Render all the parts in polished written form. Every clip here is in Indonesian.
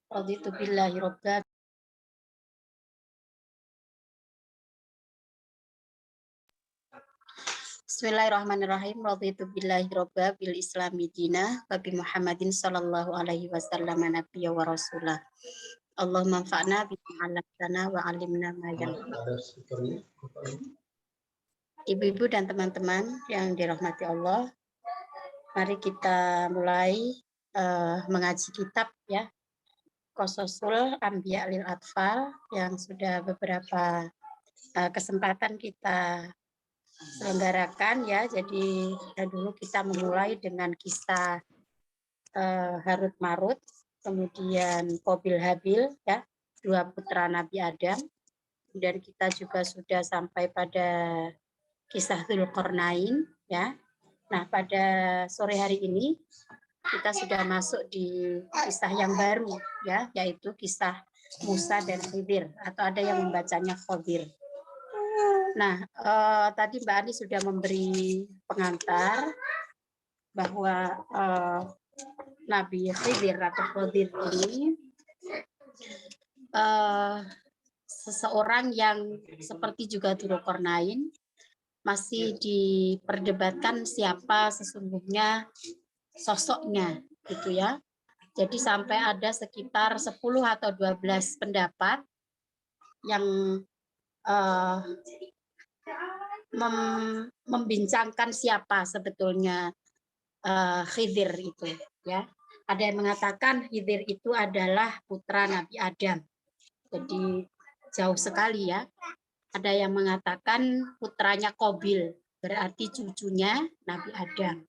Raditu billahi rabba. Bismillahirrahmanirrahim. Raditu billahi rabba bil islami dina wa bi Muhammadin sallallahu alaihi wasallam nabiyya wa rasulah. Allahumma anfa'na bima 'allamtana wa 'allimna ma yanfa'una. Ibu-ibu dan teman-teman yang dirahmati Allah, mari kita mulai mengaji kitab ya, Qososul Anbiya lil Atfal yang sudah beberapa kesempatan kita selenggarakan ya. Jadi dulu kita memulai dengan kisah Harut Marut, kemudian Qabil Habil ya, dua putra Nabi Adam. Kemudian kita juga sudah sampai pada kisah Dzulqarnain ya. Nah, pada sore hari ini kita sudah masuk di kisah yang baru ya, yaitu kisah Musa dan Khidir, atau ada yang membacanya Khodir. Nah, tadi Mbak Ani sudah memberi pengantar bahwa Nabi Khidir atau Khodir ini seseorang yang seperti juga Dzulqarnain masih diperdebatkan siapa sesungguhnya sosoknya gitu ya. Jadi sampai ada sekitar 10 atau 12 pendapat yang membincangkan siapa sebetulnya Khidir itu ya. Ada yang mengatakan Khidir itu adalah putra Nabi Adam. Jadi jauh sekali ya. Ada yang mengatakan putranya Qabil, berarti cucunya Nabi Adam.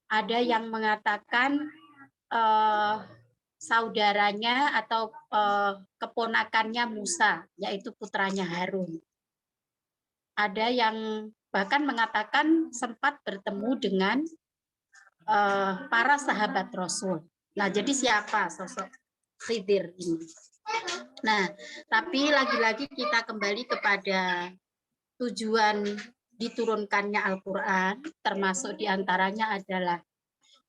Ada yang mengatakan saudaranya atau keponakannya Musa, yaitu putranya Harun. Ada yang bahkan mengatakan sempat bertemu dengan para sahabat Rasul. Nah, jadi siapa sosok Khidir ini? Nah, tapi lagi-lagi kita kembali kepada tujuan diturunkannya Al-Quran, termasuk diantaranya adalah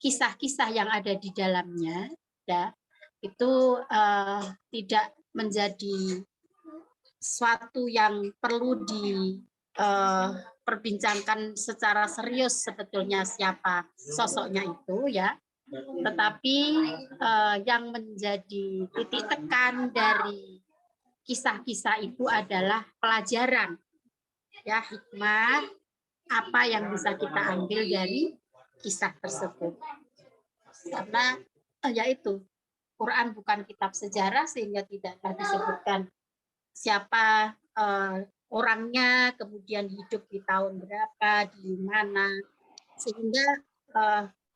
kisah-kisah yang ada di dalamnya, ya, itu tidak menjadi suatu yang perlu diperbincangkan secara serius sebetulnya siapa sosoknya itu ya. Tetapi yang menjadi titik tekan dari kisah-kisah itu adalah pelajaran ya, hikmah apa yang bisa kita ambil dari kisah tersebut. Karena yaitu Quran bukan kitab sejarah sehingga tidak disebutkan siapa orangnya, kemudian hidup di tahun berapa, di mana, sehingga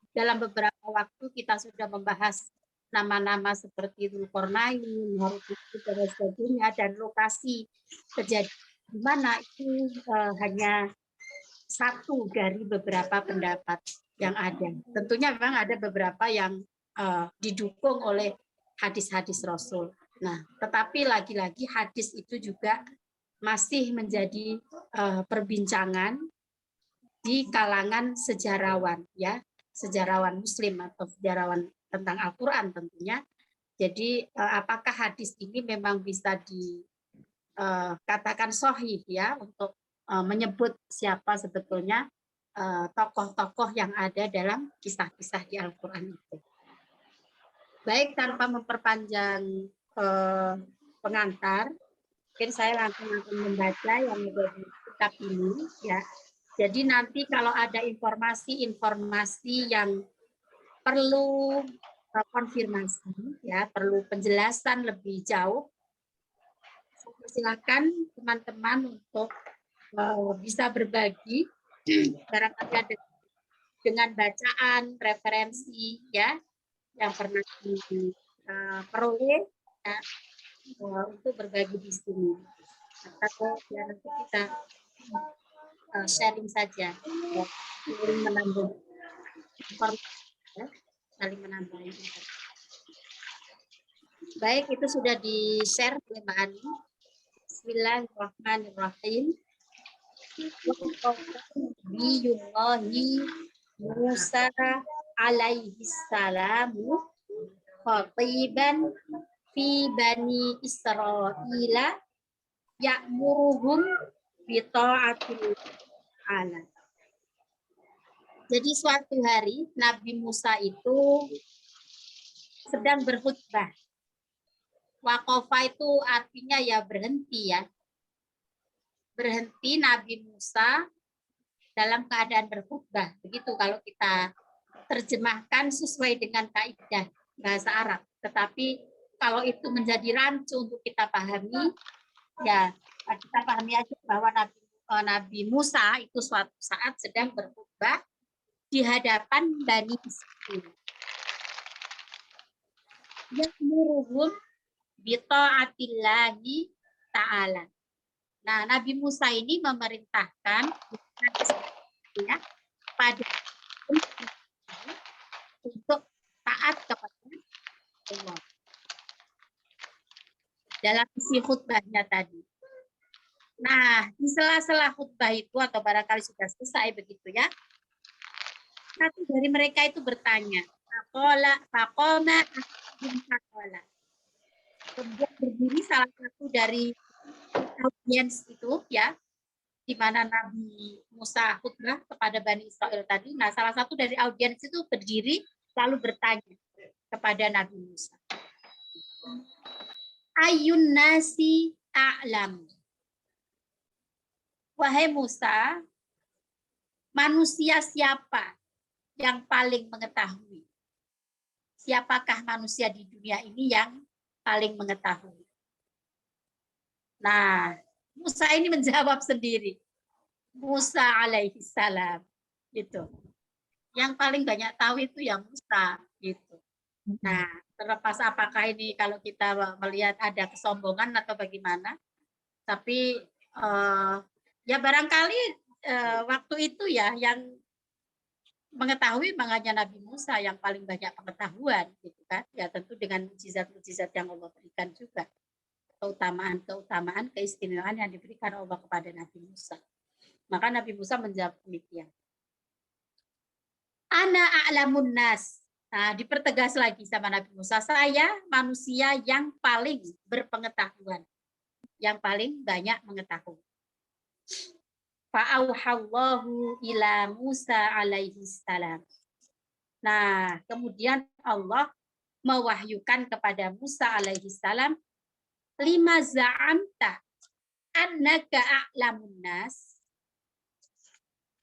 dalam beberapa waktu kita sudah membahas nama-nama seperti Dzulqarnain, Harut dan sebagainya, dan lokasi kejadian di mana itu hanya satu dari beberapa pendapat yang ada. Tentunya memang ada beberapa yang didukung oleh hadis-hadis Rasul. Nah, tetapi lagi-lagi hadis itu juga masih menjadi perbincangan di kalangan sejarawan ya, sejarawan Muslim atau sejarawan tentang Al-Quran tentunya. Jadi apakah hadis ini memang bisa dikatakan sahih ya untuk menyebut siapa sebetulnya tokoh-tokoh yang ada dalam kisah-kisah di Al-Quran itu. Baik, tanpa memperpanjang pengantar, mungkin saya langsung akan membaca yang ada di kitab ini ya. Jadi nanti kalau ada informasi-informasi yang perlu konfirmasi ya, perlu penjelasan lebih jauh, silakan teman-teman untuk bisa berbagi barangkali ada dengan bacaan referensi ya yang pernah diperoleh ya, untuk berbagi di sini. Atau ya, nanti kita sharing saja, ya, saling menambah informasi, ya, saling menambah informasi. Baik, itu sudah di-share oleh Mbak Ani. Bismillahirrahmanirrahim. Nabiyullahi Musa alaihi salamu khatiban fi bani Israila ya'muruhum bi ta'atil ala. Jadi suatu hari Nabi Musa itu sedang berkhutbah. Waqafa itu artinya ya berhenti ya. Berhenti Nabi Musa dalam keadaan berkhutbah. Begitu kalau kita terjemahkan sesuai dengan kaidah bahasa Arab. Tetapi kalau itu menjadi rancu untuk kita pahami, ya kita pahami aja bahwa Nabi Musa itu suatu saat sedang berkhutbah di hadapan Bani Israil. Ya'muruhum bi ta'atillahi ta'ala. Nah, Nabi Musa ini memerintahkan ya, pada untuk taat kepada Allah. Dalam isi khutbahnya tadi. Nah, di sela-sela khutbah itu atau barangkali sudah selesai begitu ya. Satu dari mereka itu bertanya, Faqoma. Kemudian berdiri salah satu dari audiens itu ya, di mana Nabi Musa khutbah kepada Bani Israel tadi. Nah, salah satu dari audiens itu berdiri lalu bertanya kepada Nabi Musa. Ayun nasi a'lam. Wahai Musa, manusia siapa yang paling mengetahui? Siapakah manusia di dunia ini yang paling mengetahui? Nah, Musa ini menjawab sendiri. Musa alaihi salam. Gitu. Yang paling banyak tahu itu ya Musa. Gitu. Nah, terlepas apakah ini kalau kita melihat ada kesombongan atau bagaimana, tapi ya barangkali waktu itu ya yang mengetahui makanya Nabi Musa yang paling banyak pengetahuan, gitu kan? Ya tentu dengan mukjizat-mukjizat yang Allah berikan juga, keutamaan, keistimewaan yang diberikan Allah kepada Nabi Musa. Maka Nabi Musa menjawab demikian. Ana a'lamun nas. Nah, dipertegas lagi sama Nabi Musa, saya manusia yang paling berpengetahuan, yang paling banyak mengetahui. Fa'auhallahu ila Musa alaihi salam. Nah, kemudian Allah mewahyukan kepada Musa alaihi salam, lima za'amta annaka a'lamun nas.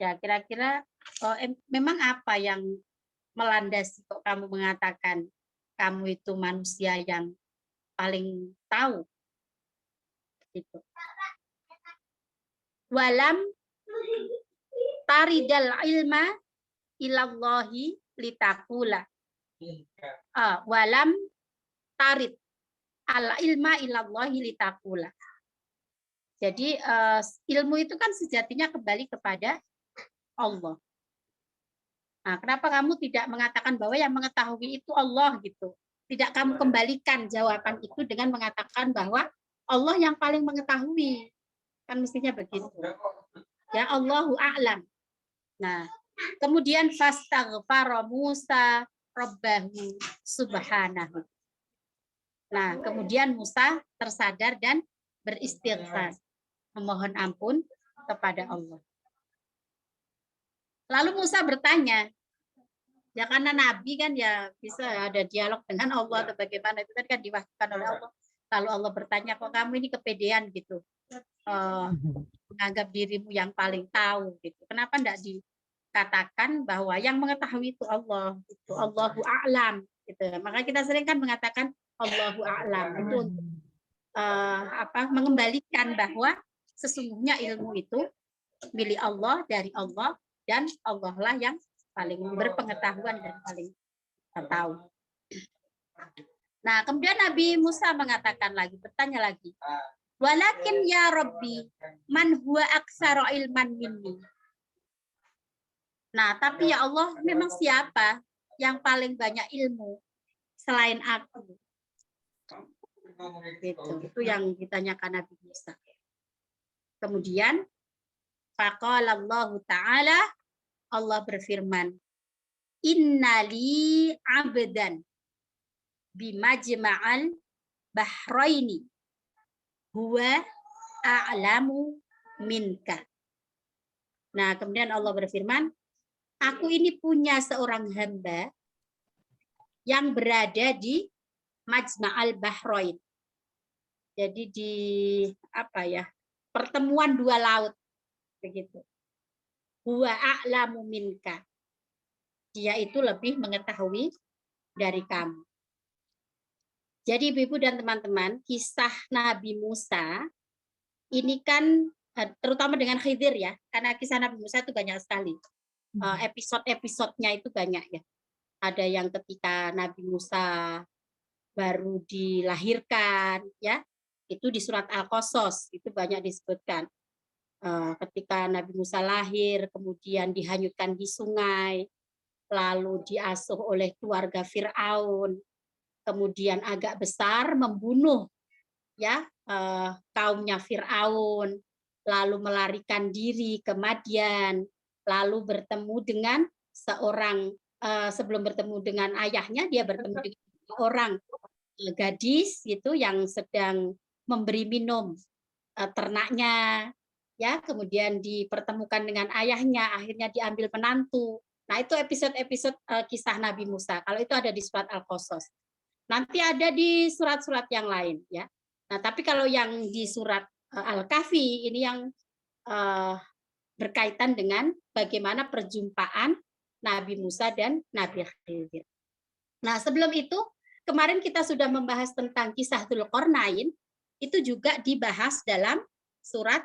Ya, kira-kira memang apa yang melandasi kok kamu mengatakan kamu itu manusia yang paling tahu? Gitu. Walam taridal ilma ilallahi litakula. Walam tarid al ilma ilallahi litakula. Jadi ilmu itu kan sejatinya kembali kepada Allah. Nah, kenapa kamu tidak mengatakan bahwa yang mengetahui itu Allah gitu? Tidak kamu kembalikan jawaban itu dengan mengatakan bahwa Allah yang paling mengetahui. Kan mestinya begitu. Ya Allahu a'lam. Nah, kemudian fastaghfara Musa rabbahu subhanahu. Nah, kemudian Musa tersadar dan beristighfar, memohon ampun kepada Allah. Lalu Musa bertanya, ya karena Nabi kan ya bisa ada dialog dengan Allah atau bagaimana, itu kan diwahyukan oleh Allah. Lalu Allah bertanya, kok kamu ini kepedean gitu, menganggap dirimu yang paling tahu gitu. Kenapa enggak dikatakan bahwa yang mengetahui itu Allah, itu Allahu a'lam gitu. Maka kita sering kan mengatakan Allahu a'lam itu mengembalikan bahwa sesungguhnya ilmu itu milik Allah, dari Allah, dan Allah lah yang paling berpengetahuan dan paling tahu. Nah, kemudian Nabi Musa mengatakan lagi, bertanya lagi, walakin ya Rabbi, man huwa aktsara ilman minni. Nah, tapi ya Allah, memang siapa yang paling banyak ilmu selain aku? Itu yang ditanyakan Nabi Musa. Kemudian faqala Allah Ta'ala, Allah berfirman, innali abdan bimajma'al bahraini huwa a'lamu minka. Nah, kemudian Allah berfirman, aku ini punya seorang hamba yang berada di Majma'al Bahrain. Jadi di pertemuan dua laut begitu. Huwa a'lamu minka. Dia itu lebih mengetahui dari kamu. Jadi Ibu dan teman-teman, kisah Nabi Musa ini kan terutama dengan Khidir ya, karena kisah Nabi Musa itu banyak sekali. Episode-episodenya itu banyak ya. Ada yang ketika Nabi Musa baru dilahirkan ya, itu di surat Al-Qasas itu banyak disebutkan. Ketika Nabi Musa lahir, kemudian dihanyutkan di sungai, lalu diasuh oleh keluarga Fir'aun, kemudian agak besar membunuh ya kaumnya Fir'aun, lalu melarikan diri ke Madian, lalu bertemu dengan seorang sebelum bertemu dengan ayahnya, dia bertemu dengan orang gadis itu yang sedang memberi minum ternaknya, ya, kemudian dipertemukan dengan ayahnya, akhirnya diambil menantu. Nah, itu episode-episode kisah Nabi Musa. Kalau itu ada di surat Al-Qasas. Nanti ada di surat-surat yang lain, ya. Nah, tapi kalau yang di surat Al-Kahfi ini yang berkaitan dengan bagaimana perjumpaan Nabi Musa dan Nabi Khidir. Nah, sebelum itu kemarin kita sudah membahas tentang kisah Dzulqarnain, itu juga dibahas dalam surat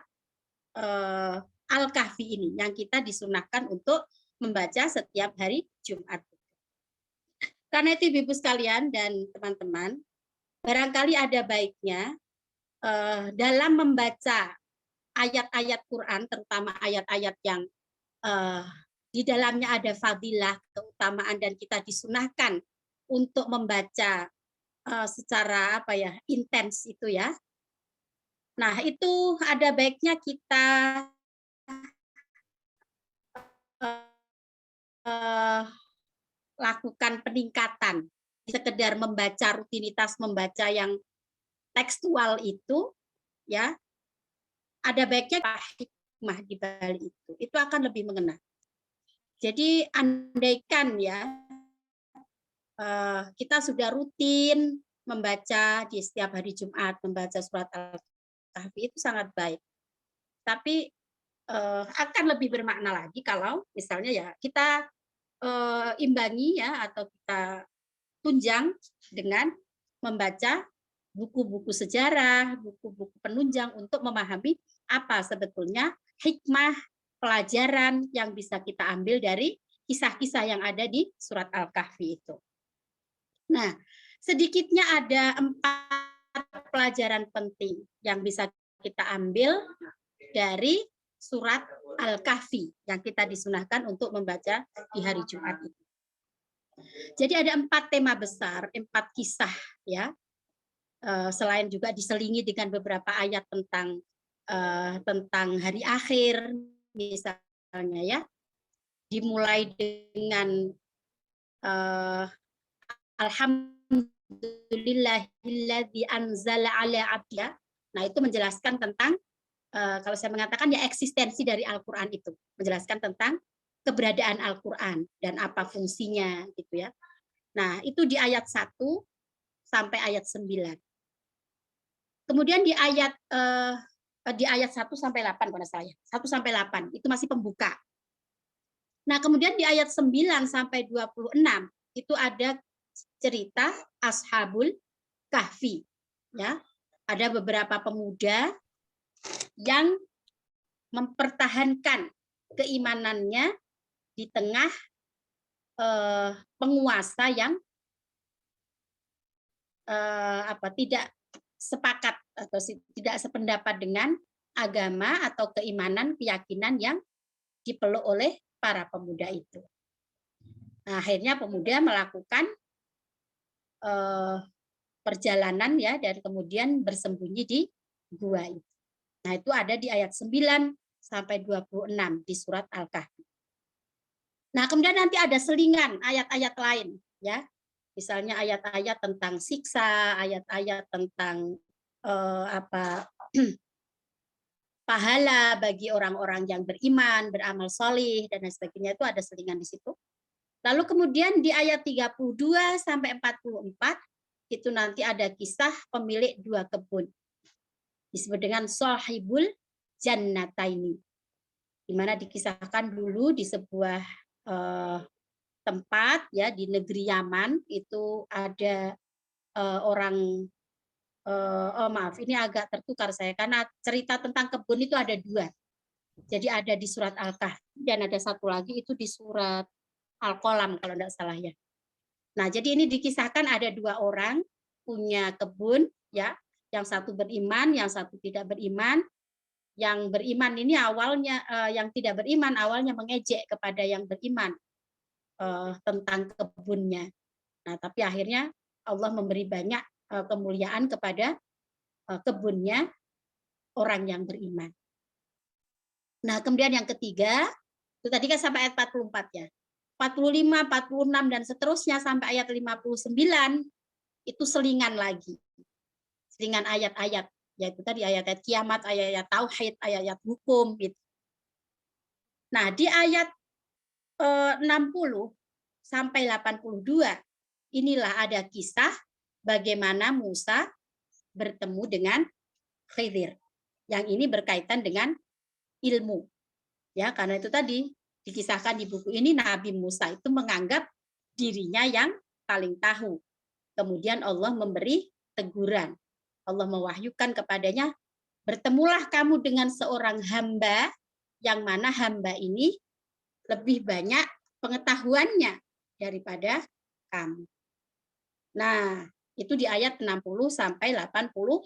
Al-Kahfi ini yang kita disunahkan untuk membaca setiap hari Jumat. Karena itu Ibu sekalian dan teman-teman, barangkali ada baiknya dalam membaca ayat-ayat Quran, terutama ayat-ayat yang di dalamnya ada fadilah, keutamaan, dan kita disunahkan untuk membaca secara intens itu ya. Nah, itu ada baiknya kita lakukan peningkatan. Sekedar membaca, rutinitas membaca yang tekstual itu ya, ada baiknya hikmah di balik itu akan lebih mengena. Jadi andaikan ya kita sudah rutin membaca di setiap hari Jumat, membaca surat Al-Kahfi, itu sangat baik. Tapi akan lebih bermakna lagi kalau misalnya ya kita imbangi ya, atau kita tunjang dengan membaca buku-buku sejarah, buku-buku penunjang untuk memahami apa sebetulnya hikmah pelajaran yang bisa kita ambil dari kisah-kisah yang ada di surat Al-Kahfi itu. Nah, sedikitnya ada 4 pelajaran penting yang bisa kita ambil dari surat Al-Kahfi yang kita disunahkan untuk membaca di hari Jumat itu. Jadi ada 4 tema besar, 4 kisah ya. Selain juga diselingi dengan beberapa ayat tentang hari akhir misalnya ya. Dimulai dengan alhamdulillahilladzi anzala ala abdihi. Nah, itu menjelaskan tentang kalau saya mengatakan ya eksistensi dari Al-Qur'an itu, menjelaskan tentang keberadaan Al-Qur'an dan apa fungsinya gitu ya. Nah, itu di ayat 1 sampai ayat 9. Kemudian di ayat 1 sampai 8 pada saya. 1 sampai 8 itu masih pembuka. Nah, kemudian di ayat 9 sampai 26 itu ada cerita Ashabul Kahfi ya. Ada beberapa pemuda yang mempertahankan keimanannya di tengah penguasa yang tidak sepakat atau tidak sependapat dengan agama atau keimanan, keyakinan yang dipeluk oleh para pemuda itu. Nah, akhirnya pemuda melakukan perjalanan ya, dan kemudian bersembunyi di gua itu. Nah, itu ada di ayat 9 sampai 26 di surat Al-Kahfi. Nah, kemudian nanti ada selingan ayat-ayat lain, ya. Misalnya ayat-ayat tentang siksa, ayat-ayat tentang apa pahala bagi orang-orang yang beriman, beramal solih, dan lain sebagainya, itu ada selingan di situ. Lalu kemudian di ayat 32 sampai 44 itu nanti ada kisah pemilik dua kebun. Disebut dengan Sahibul Jannataini. Di mana dikisahkan dulu di sebuah tempat ya di negeri Yaman itu ada orang maaf ini agak tertukar saya karena cerita tentang kebun itu ada dua. Jadi ada di surat Al-Kahfi dan ada satu lagi itu di surat Al-Qalam kalau tidak salah ya. Nah, jadi ini dikisahkan ada dua orang punya kebun ya, yang satu beriman, yang satu tidak beriman. Yang beriman ini awalnya yang tidak beriman awalnya mengejek kepada yang beriman tentang kebunnya. Nah, tapi akhirnya Allah memberi banyak kemuliaan kepada kebunnya orang yang beriman. Nah, kemudian yang ketiga, itu tadi kan sampai ayat 44 ya. 45, 46 dan seterusnya sampai ayat 59 itu selingan lagi. Selingan ayat-ayat, yaitu tadi ayat-ayat kiamat, ayat-ayat tauhid, ayat-ayat hukum gitu. Nah, di ayat 60 sampai 82 inilah ada kisah bagaimana Musa bertemu dengan Khidir. Yang ini berkaitan dengan ilmu. Ya, karena itu tadi dikisahkan di buku ini Nabi Musa itu menganggap dirinya yang paling tahu. Kemudian Allah memberi teguran. Allah mewahyukan kepadanya, bertemulah kamu dengan seorang hamba yang mana hamba ini lebih banyak pengetahuannya daripada kamu. Nah, itu di ayat 60 sampai 82.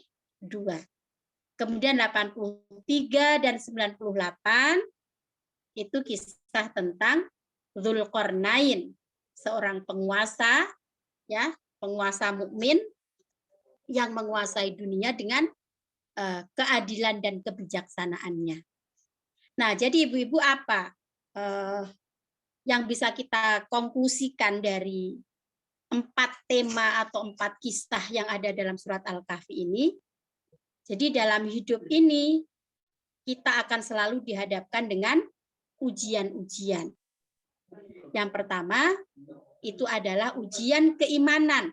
Kemudian 83 dan 98 itu kisah tentang Dzulqarnain, seorang penguasa ya, penguasa mukmin yang menguasai dunia dengan keadilan dan kebijaksanaannya. Nah, jadi ibu-ibu apa yang bisa kita konklusikan dari 4 tema atau 4 kisah yang ada dalam surat Al-Kahfi ini? Jadi dalam hidup ini kita akan selalu dihadapkan dengan ujian-ujian. Yang pertama itu adalah ujian keimanan,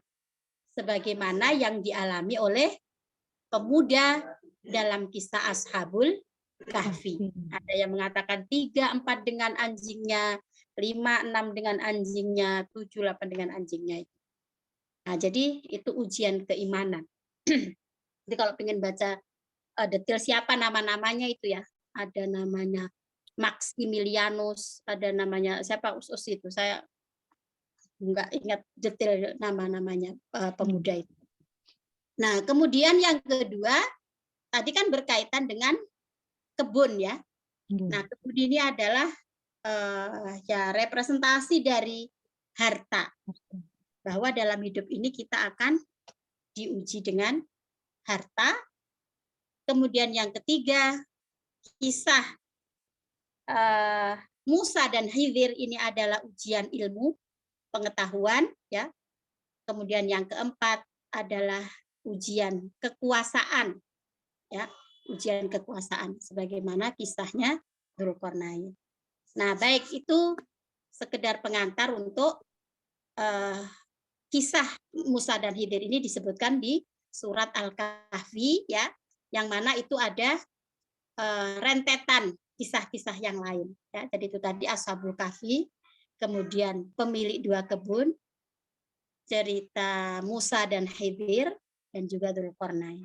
sebagaimana yang dialami oleh pemuda dalam kisah Ashabul Kahfi. Ada yang mengatakan 3, 4 dengan anjingnya, 5, 6 dengan anjingnya, 7, 8 dengan anjingnya. Nah, jadi itu ujian keimanan. Jadi kalau ingin baca detail siapa nama-namanya itu ya, ada namanya Maximilianus, ada namanya siapa usus itu, saya nggak ingat detail nama-namanya pemuda itu. Nah, kemudian yang kedua, tadi kan berkaitan dengan kebun ya. Nah, kebun ini adalah ya representasi dari harta. Bahwa dalam hidup ini kita akan diuji dengan harta. Kemudian yang ketiga, kisah Musa dan Khidir ini adalah ujian ilmu, pengetahuan ya. Kemudian yang keempat adalah ujian kekuasaan ya, ujian kekuasaan sebagaimana kisahnya Dzulqarnain. Nah, baik itu sekedar pengantar untuk kisah Musa dan Khidir ini disebutkan di surat Al-Kahfi ya, yang mana itu ada rentetan kisah-kisah yang lain ya. Jadi itu tadi Ashabul Kahfi, kemudian pemilik dua kebun, cerita Musa dan Khidir, dan juga Dzulqarnain.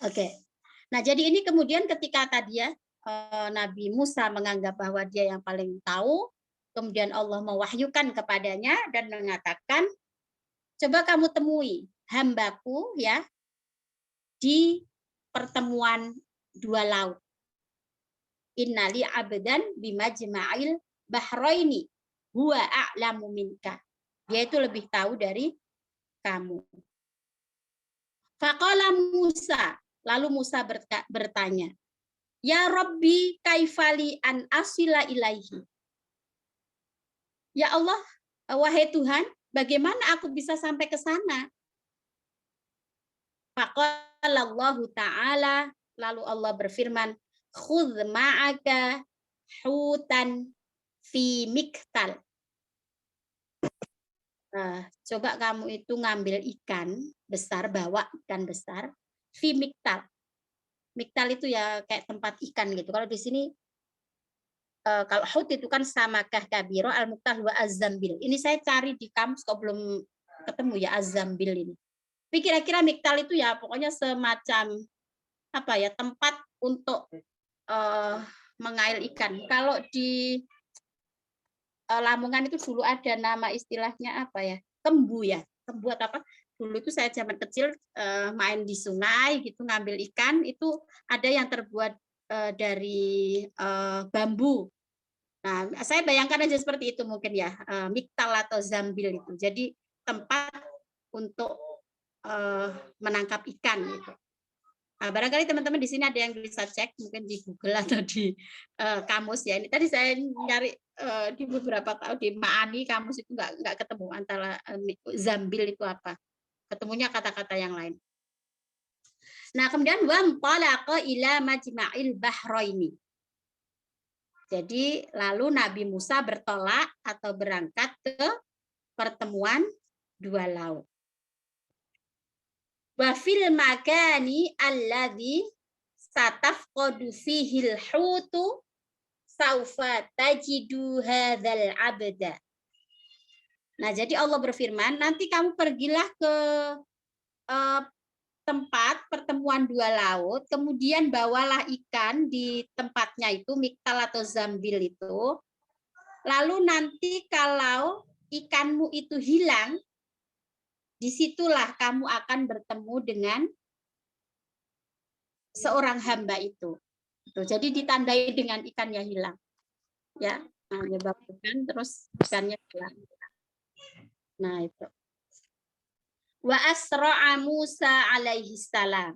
Oke. Nah, jadi ini kemudian ketika tadi ya Nabi Musa menganggap bahwa dia yang paling tahu, kemudian Allah mewahyukan kepadanya dan mengatakan, coba kamu temui hambaku ya di pertemuan dua laut. Innali abdan bimajma'il bahraini huwa a'lamu minka. Dia itu lebih tahu dari kamu. Faqala Musa, lalu Musa bertanya, ya Rabbi kaifali an asila ilaihi. Ya Allah, wahai Tuhan, bagaimana aku bisa sampai ke sana? Faqala Allah Ta'ala, lalu Allah berfirman, khudh ma'aka hutan fi miktal. Coba kamu itu ngambil ikan besar, bawa ikan besar, fi miktal. Miktal itu ya kayak tempat ikan gitu. Kalau di sini kalau hut itu kan samakah kabiro al-muktal wa azambil. Ini saya cari di kamus kok belum ketemu ya azambil ini. Tapi kira-kira miktal itu ya pokoknya semacam apa ya, tempat untuk mengail ikan. Kalau di Lamongan itu dulu ada nama istilahnya apa ya? Kembu ya. Kembu atau apa? Dulu itu saya zaman kecil main di sungai gitu ngambil ikan, itu ada yang terbuat dari bambu. Nah, saya bayangkan aja seperti itu mungkin ya, miktal atau zambil itu. Jadi tempat untuk menangkap ikan gitu. Nah, barangkali teman-teman di sini ada yang bisa cek mungkin di Google atau di kamus ya. Ini tadi saya nyari di beberapa tahun di Maani kamus itu nggak ketemu antara zambil itu apa. Ketemunya kata-kata yang lain. Nah, kemudian wamtalaqa ila majma'il bahraini. Jadi lalu Nabi Musa bertolak atau berangkat ke pertemuan dua laut. Wa fil makani alladzi satafqadu fihi al-hutu saufa tajidu hadzal abda. Nah, jadi Allah berfirman, nanti kamu pergilah ke tempat pertemuan dua laut, kemudian bawalah ikan di tempatnya itu, miktal atau zambil itu. Lalu nanti kalau ikanmu itu hilang, disitulah kamu akan bertemu dengan seorang hamba itu. Jadi ditandai dengan ikannya hilang. Ya, nah, menyebabkan terus ikannya hilang. Nah, itu. Wa asra'a Musa alaihi salam.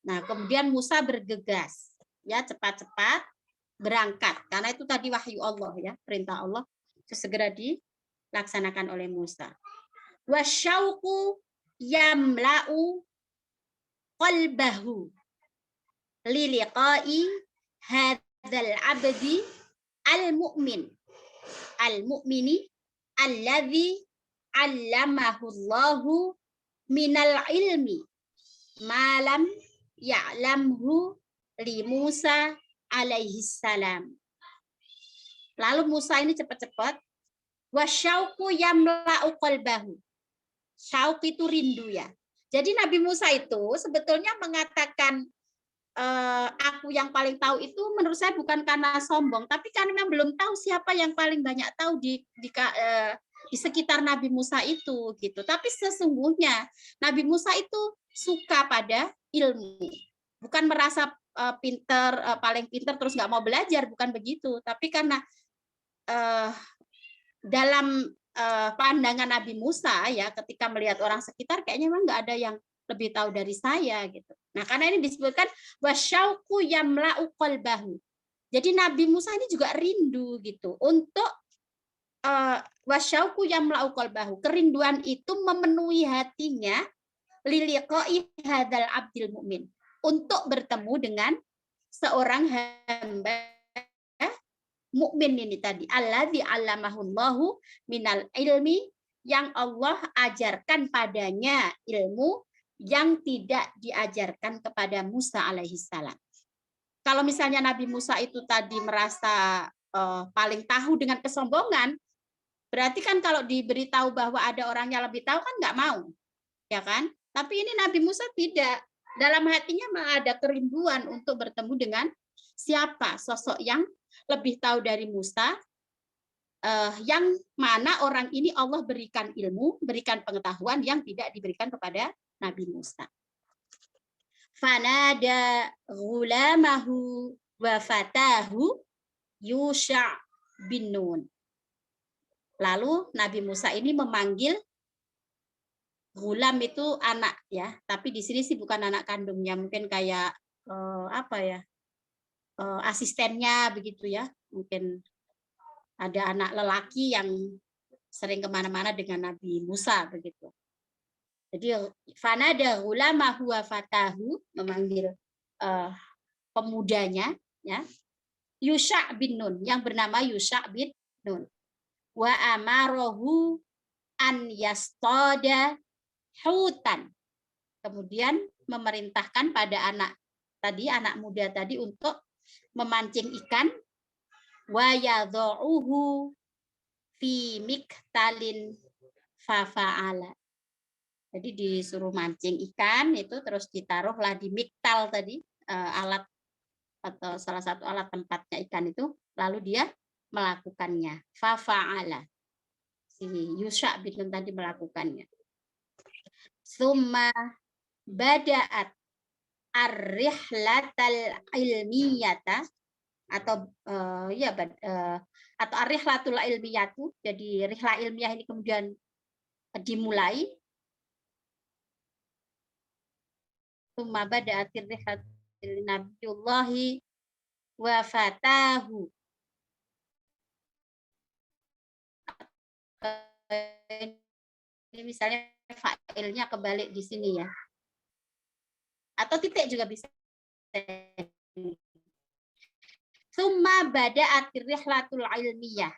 Nah, kemudian Musa bergegas, ya cepat-cepat berangkat karena itu tadi wahyu Allah ya, perintah Allah segera dilaksanakan oleh Musa. Wasyauqu yamla'u qalbahu liliqa'i hadzal abdi al-mu'mini alladzi 'allamahu Allahu minal ilmi ma lam ya'lamhu li Musa alaihi salam. Lalu Musa ini cepat-cepat wasyauqu yamla'u qalbahu. Syauq itu rindu ya. Jadi Nabi Musa itu sebetulnya mengatakan aku yang paling tahu itu menurut saya bukan karena sombong, tapi karena memang belum tahu siapa yang paling banyak tahu di sekitar Nabi Musa itu gitu. Tapi sesungguhnya Nabi Musa itu suka pada ilmu, bukan merasa paling pinter terus nggak mau belajar, bukan begitu. Tapi karena dalam pandangan Nabi Musa ya, ketika melihat orang sekitar kayaknya memang nggak ada yang lebih tahu dari saya gitu. Nah, karena ini disebutkan wasyauqu yamla'u qalbahu. Jadi Nabi Musa ini juga rindu gitu untuk wasyauqu yamla'u qalbahu. Kerinduan itu memenuhi hatinya liliqa'i hadzal abdil mukmin, untuk bertemu dengan seorang hamba mukmin ini tadi, alladzi 'allamahullahu minal ilmi, yang Allah ajarkan padanya ilmu yang tidak diajarkan kepada Musa alaihi salam. Kalau misalnya Nabi Musa itu tadi merasa paling tahu dengan kesombongan, berarti kan kalau diberitahu bahwa ada orang yang lebih tahu kan nggak mau, ya kan? Tapi ini Nabi Musa tidak, dalam hatinya malah ada kerinduan untuk bertemu dengan siapa sosok yang lebih tahu dari Musa, yang mana orang ini Allah berikan ilmu, berikan pengetahuan yang tidak diberikan kepada Nabi Musa. Fanada ghulamahu wa fatahu Yusha bin Nun. Lalu Nabi Musa ini memanggil gulam itu anak ya, tapi di sini sih bukan anak kandungnya, mungkin kayak apa ya, asistennya begitu ya, mungkin Ada anak lelaki yang sering kemana-mana dengan Nabi Musa begitu. Jadi fanada ulama huwa fatahu, memanggil pemudanya, ya, Yusha bin Nun, yang bernama Yusha bin Nun. Wa amarohu an yastada hutan. Kemudian memerintahkan pada anak muda tadi untuk memancing ikan, wa yadhu'uhu fi miktalin fafa'ala. Jadi disuruh mancing ikan itu, terus ditaruhlah di miktal tadi, alat atau salah satu alat tempatnya ikan itu, lalu dia melakukannya. Fafa'ala. Si Yusha bin Nun tadi melakukannya. Summa bada'at ar-rihlatal ilmiyata, atau atau ar-rihlatul ilmiyatu, jadi rihlah ilmiah ini kemudian dimulai. Summa bada'atir rihlatil nabiyullahi wa fatahu. Ini misalnya failnya kebalik di sini ya. Atau titik juga bisa. Summa bada'atir rihlatul ilmiyah.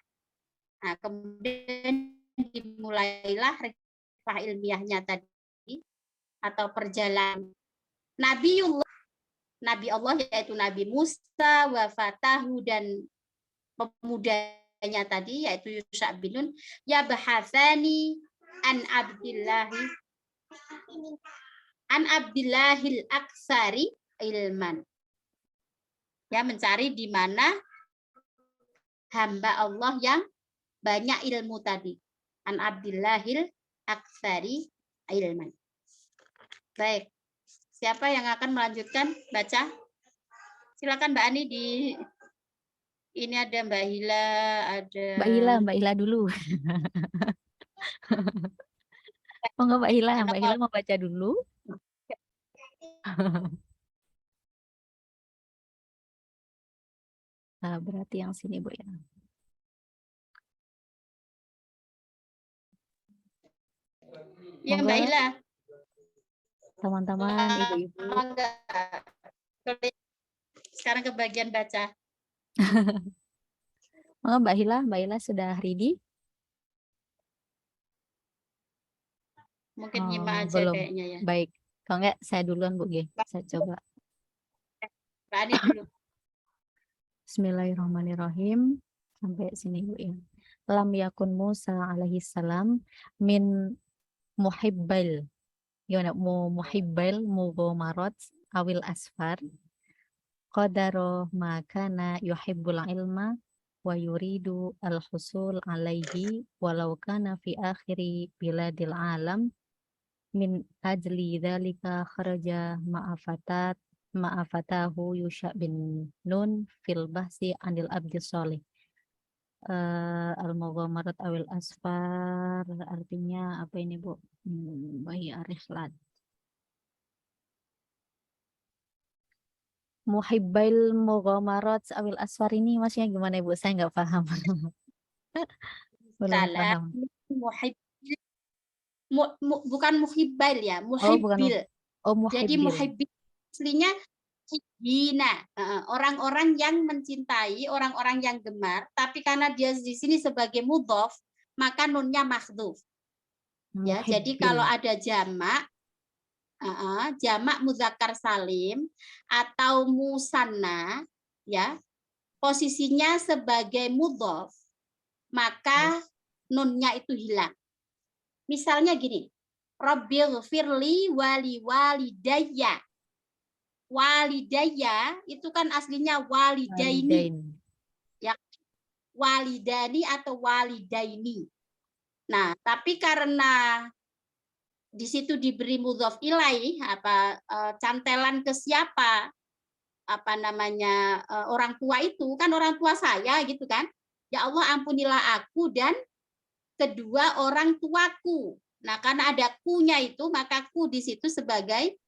Nah, kemudian dimulailah rihlah ilmiahnya tadi, atau perjalanan Nabi Allah, yaitu Nabi Musa, wa fatahu, dan pemudanya tadi yaitu Yusha bin Nun, ya bahasani an Abdillahil aksari ilman. Ya, mencari di mana hamba Allah yang banyak ilmu tadi. An Abdillahil aksari ilman. Baik. Siapa yang akan melanjutkan baca? Silakan Mbak Ani. Ini ada Mbak Hila, ada Mbak Hila dulu. Monggo Mbak Hila mau baca dulu. Nah, berarti yang sini Bu ya. Ya Mbak Hila. Teman-teman, ibu-ibu. Sekarang ke bagian baca. Oh, Mbak Hila sudah ready? Mungkin nyimak aja belum. kayaknya ya. Baik, kalau enggak saya duluan Bu G. Saya coba. Mbak Ani dulu. Bismillahirrahmanirrahim. Sampai sini Bu ya. Lam yakun Musa alaihi salam min muhibbil. Gimana? Muhibbil mughomarat awil asfar. Qadaro makana yuhibbul ilma wa yuridu al-husul alaihi walau kana fi akhiri biladil alam min ajli dzalika kharaja ma'afatahu Yusha bin Nun fil bahsi anil abdi sholih. Al-mughamarat awil asfar artinya apa ini Bu? Bayi arihlat. Muhibbail mughamarat awil asfar ini maksudnya gimana Ibu? Saya nggak paham. Belum paham. Bukan muhibbail ya, muhibbil. Jadi muhibbil aslinya hina, orang-orang yang mencintai, orang-orang yang gemar, tapi karena dia di sini sebagai mudhof, maka nunnya mahdhuf. Ya, jadi kalau ada jamak muzakkar salim atau musanna, ya, posisinya sebagai mudhof, maka nunnya itu hilang. Misalnya gini, Rabbighfirli wali walidayya. Walidayya itu kan aslinya walidaini. Ya, walidani atau walidaini. Nah, tapi karena di situ diberi mudhof ilaih, cantelan ke siapa, orang tua itu kan orang tua saya gitu kan. Ya Allah, ampunilah aku dan kedua orang tuaku. Nah, karena ada ku-nya itu, maka ku di situ sebagai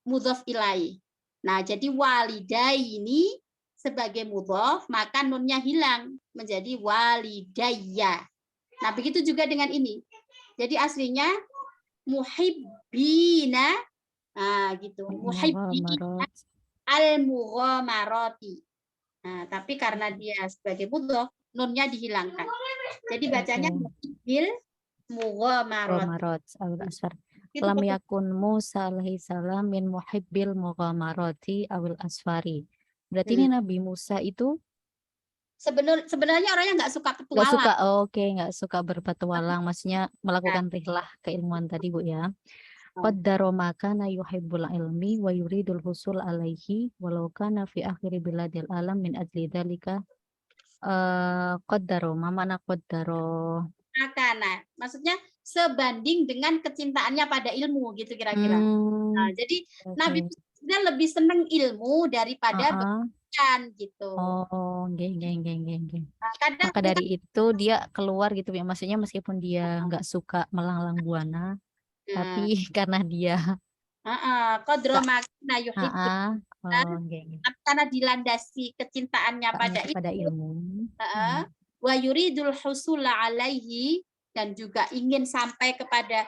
mudhof ilaih. Nah, jadi walidaini sebagai mudhof, maka nunnya hilang menjadi walidayya. Nah, begitu juga dengan ini. Jadi aslinya muhibbina, nah gitu, muhibbina Mughamarat. al-mughamarati. Nah, tapi karena dia sebagai mudhof, nunnya dihilangkan. Jadi bacanya Oke. muhibbil mughamarat. Mughamarat awil asfar. Itu Lam betul. yakun Musa alaihi salam min muhibbil mughamarati awil asfari. Berarti ini Nabi Musa itu Sebenarnya orangnya nggak suka nggak suka, petualang. oke, nggak suka berpetualang, maksudnya melakukan rihlah keilmuan tadi Bu ya. Qaddaro ma kana yuhibbul ilmi wa yuridul husul alaihi walau kana fi akhiri biladil alam min ajli dzalika. Qaddaro, ma mana qaddaro? Nah, maksudnya sebanding dengan kecintaannya pada ilmu gitu kira-kira. Nah, jadi Nabi Oke. Musa lebih senang ilmu daripada Heeh. pendidikan gitu. Oh, geng. Nah, kadang Maka kita dari itu dia keluar gitu ya, maksudnya meskipun dia nggak suka melanglang buana, tapi karena dia qadra suka, ma kana yuhibbu, oh, geng. karena dilandasi kecintaannya pada Pada ilmu, ilmu. wa yuridul husula alaihi, dan juga ingin sampai kepada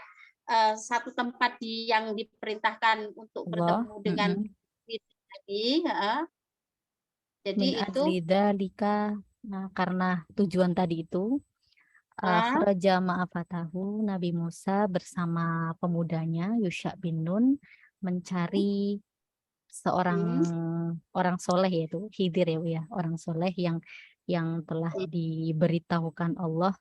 satu tempat yang diperintahkan untuk Allah. bertemu dengan itu tadi. Jadi Min itu ajli dzalika. Nah, karena tujuan tadi itu, kharaja ma'afatahu, Nabi Musa bersama pemudanya Yusha bin Nun mencari seorang orang soleh, yaitu Khidir ya Bu ya, orang soleh yang telah diberitahukan Allah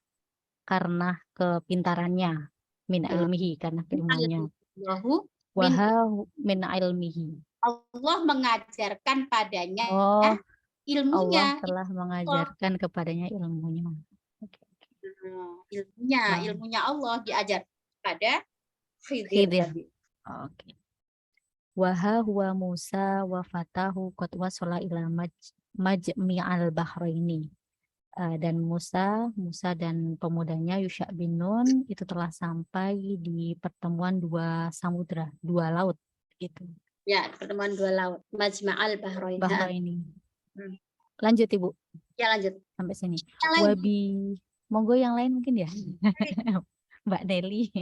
karena kepintarannya, min ilmihi, karena keilmuannya, Allahu min waha min ilmihi. Allah mengajarkan padanya Oh, Allah ilmunya. telah mengajarkan kepadanya ilmunya. Oke. Wah, Ilmunya Allah diajar pada Khidir Khidir. tadi. Oke. Waha huwa Musa wa fatahu qad wasala ila majmi'al bahraini. Dan Musa dan pemudanya Yusha bin Nun itu telah sampai di pertemuan dua samudra, dua laut gitu. Ya, pertemuan dua laut, Majma'al Bahrain. Bahraini. Lanjut Ibu. Ya, lanjut. Sampai sini. Yang lain. Wabi, monggo yang lain mungkin ya. Mbak Nelly.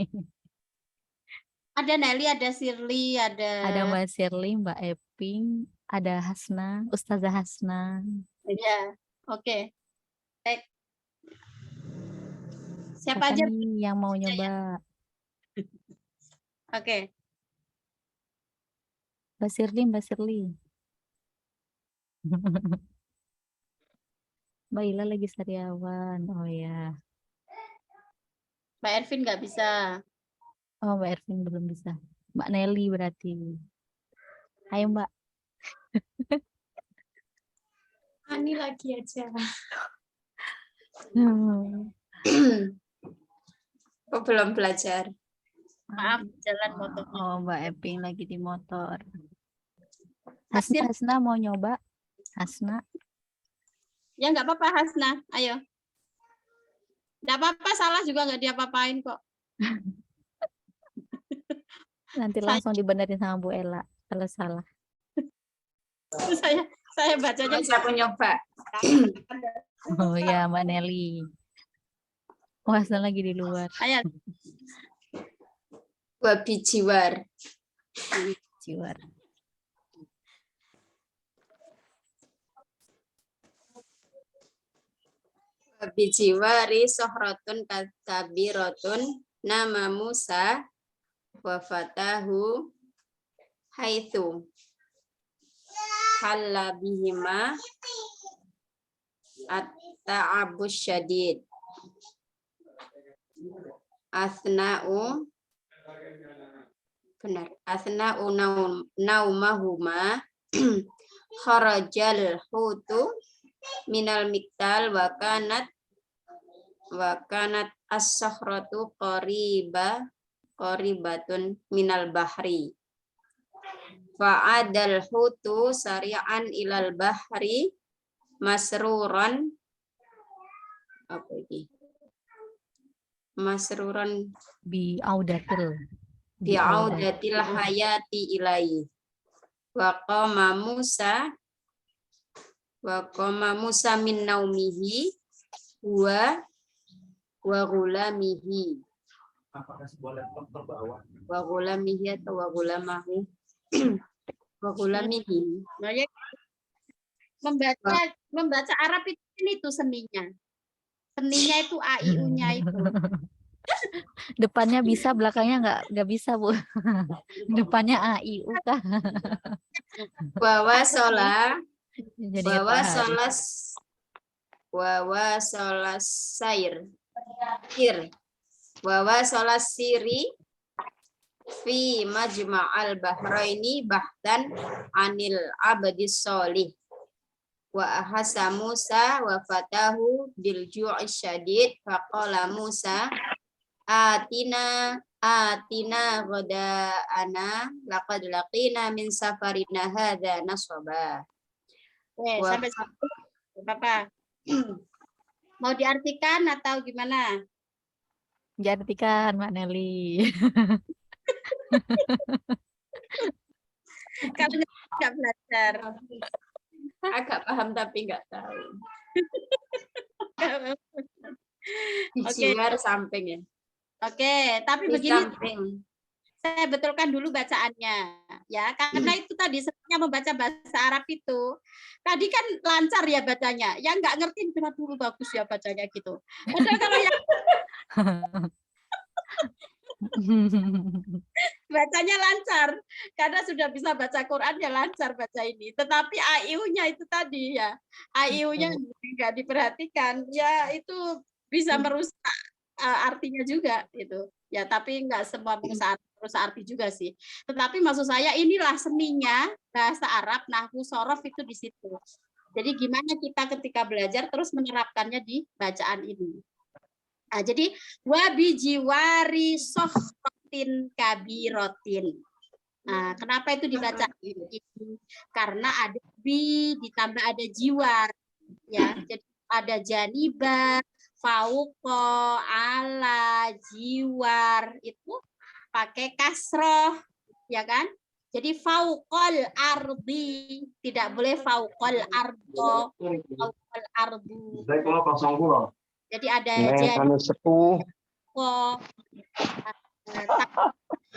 Ada Nelly, ada Shirley, Ada Mbak Shirley, Mbak Eping, ada Hasna, Ustazah Hasna. Ya, oke. Baik. Siapa Siapa aja nih yang mau nyoba? Oke. Mbak Shirley. Mbak Ila lagi sariawan. Oh ya. Mbak Ervin nggak bisa. Oh, Mbak Ervin belum bisa. Mbak Nelly berarti. Ayo Mbak. Ani lagi aja. Kok belum belajar? Maaf, jalan motornya. Oh, Mbak Eping lagi di motor. Hasna mau nyoba? Hasna. Ya nggak apa-apa Hasna, ayo. Nggak apa-apa, salah juga nggak diapa-apain kok. Nanti langsung dibenerin sama Bu Ella kalau salah. saya bacanya aku nyoba. Oh ya, Mbak Nelly. Oh, Hasna lagi di luar. Ayo. Wabi jiwar. Wabi jiwari sohratun kabiratun nama Musa wafatahu haitsu halla bihima at-ta'abus syadid asna'u naumahuma kharajal hutu minal miktal wa kanat as-sakhratu qaribatun minal bahri fa'adal hutu sari'an ilal bahri masruran bi'audatil hayati ilai wa qama Musa Wa qama Musa min naumihi wa ghulamihi. Apakah boleh terbawa? Wa ghulamihi atau wa ghulamahu? Wa ghulamihi. Nah, ya, membaca Arab itu seninya. Seninya itu AIU-nya itu. Depannya bisa, belakangnya nggak bisa, Bu. Depannya AIU kah? Wa wasala Jadi wa Pak Haris. wasalas wa wasalas sair. Sir. Wa wasalas siri fi majma'al bahraini bahdan anil abdis solih. Wa ahasa Musa wa fatahu bil ju'i syadid faqala Musa atina ghada'ana laqad laqina min safarina hadza nasaba. Wah. Sampai Bapak. Mau diartikan atau gimana? Diartikan, Mbak Nelly. Kalau nggak belajar. Agak paham tapi nggak tahu. Di Oke. jiwar samping ya. Oke, tapi Di begini, samping. saya betulkan dulu bacaannya, ya, karena itu tadi sebenarnya membaca bahasa Arab itu, tadi kan lancar ya bacanya, yang nggak ngerti cuma dulu bagus ya bacanya gitu. Padahal kalau yang bacanya lancar, karena sudah bisa baca Quran ya lancar baca ini. Tetapi AIU-nya itu tadi ya, AIU-nya nggak diperhatikan, ya itu bisa merusak artinya juga gitu. Ya, tapi nggak semua merusak arti juga sih. Tetapi maksud saya inilah seninya bahasa Arab, nahwu, sorof itu di situ. Jadi gimana kita ketika belajar terus menerapkannya di bacaan ini. Nah, jadi wabi jiwari sohrotin kabirotin. Nah, kenapa itu dibaca ini? Karena ada bi ditambah ada jiwar, ya. Jadi ada janiba, fauqo, ala, jiwar itu pakai kasroh, ya kan? Jadi fauqol ardi, tidak boleh fauqol ardo, fauqol ardu. Jadi ada janiba,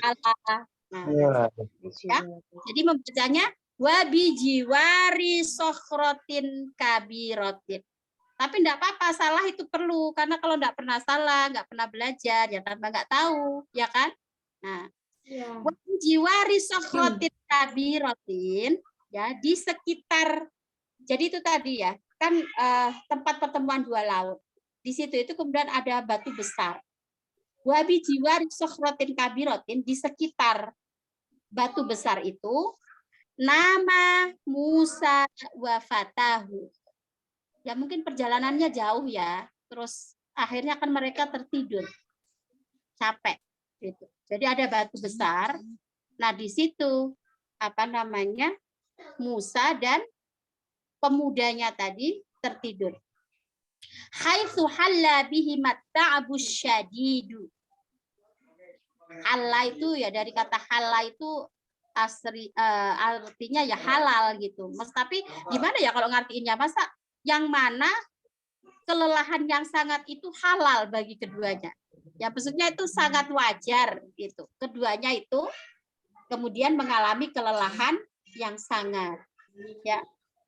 ala. Nah, ya. Jadi membacanya wabi jiwari sokhrotin kabirotin. Tapi enggak apa-apa, salah itu perlu. Karena kalau enggak pernah salah, enggak pernah belajar, ya tambah enggak tahu. Ya kan? Nah, wabi jiwari sokhrotin kabirotin, ya, di sekitar. Jadi itu tadi ya, kan tempat pertemuan dua laut. Di situ itu kemudian ada batu besar. Wabi jiwari sokhrotin kabirotin, di sekitar batu besar itu nama Musa wa fatahu. Ya mungkin perjalanannya jauh ya. Terus akhirnya kan mereka tertidur. Capek gitu. Jadi ada batu besar. Nah, di situ apa namanya? Musa dan pemudanya tadi tertidur. Haitsu halla bihi matta'abu syadidu. Halla itu ya dari kata halla itu artinya ya halal gitu. Mas, tapi gimana ya kalau ngartiinnya, masa yang mana kelelahan yang sangat itu halal bagi keduanya? Ya maksudnya itu sangat wajar gitu. Keduanya itu kemudian mengalami kelelahan yang sangat, ya.